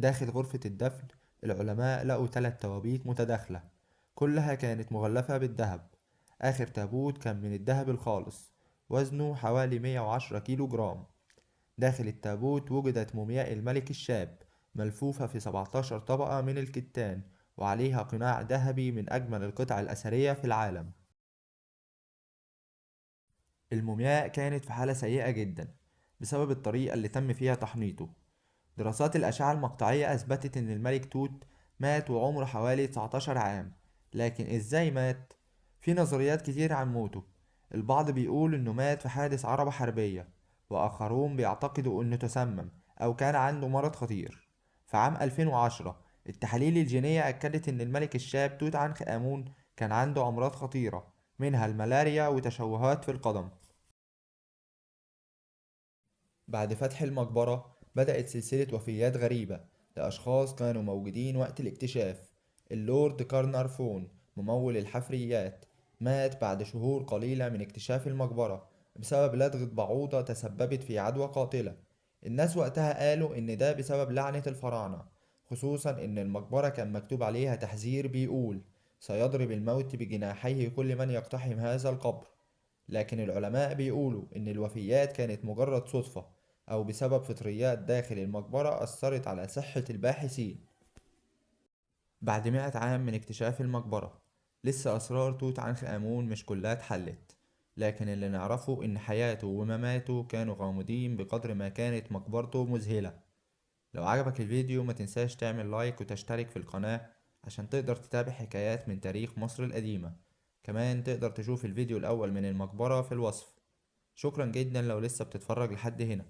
داخل غرفة الدفن العلماء لقوا 3 توابيت متداخلة، كلها كانت مغلفة بالذهب. آخر تابوت كان من الذهب الخالص، وزنه حوالي 110 كيلو جرام. داخل التابوت وجدت مومياء الملك الشاب، ملفوفة في 17 طبقة من الكتان، وعليها قناع ذهبي من أجمل القطع الأثرية في العالم. المومياء كانت في حالة سيئة جدا بسبب الطريقة اللي تم فيها تحنيطه. دراسات الأشعة المقطعية أثبتت إن الملك توت مات وعمره حوالي 19 عام. لكن إزاي مات؟ في نظريات كتير عن موته. البعض بيقول إنه مات في حادث عربة حربية، وآخرون بيعتقدوا إنه تسمم أو كان عنده مرض خطير. في عام 2010 التحاليل الجينية أكدت إن الملك الشاب توت عنخ آمون كان عنده أمراض خطيرة، منها الملاريا وتشوهات في القدم. بعد فتح المقبرة بدأت سلسلة وفيات غريبة لأشخاص كانوا موجودين وقت الاكتشاف. اللورد كارنارفون ممول الحفريات مات بعد شهور قليلة من اكتشاف المقبرة بسبب لدغة بعوضة تسببت في عدوى قاتلة. الناس وقتها قالوا إن ده بسبب لعنة الفراعنة، خصوصا إن المقبرة كان مكتوب عليها تحذير بيقول: سيضرب الموت بجناحيه كل من يقتحم هذا القبر. لكن العلماء بيقولوا إن الوفيات كانت مجرد صدفة، أو بسبب فطريات داخل المقبرة أثرت على صحة الباحثين. بعد 100 عام من اكتشاف المقبرة، لسه أسرار توت عنخ آمون مش كلها اتحلت، لكن اللي نعرفه إن حياته ومماته كانوا غامضين بقدر ما كانت مقبرته مذهلة. لو عجبك الفيديو ما تنساش تعمل لايك وتشترك في القناة عشان تقدر تتابع حكايات من تاريخ مصر القديمة. كمان تقدر تشوف الفيديو الأول من المقبرة في الوصف. شكرا جدا لو لسه بتتفرج لحد هنا.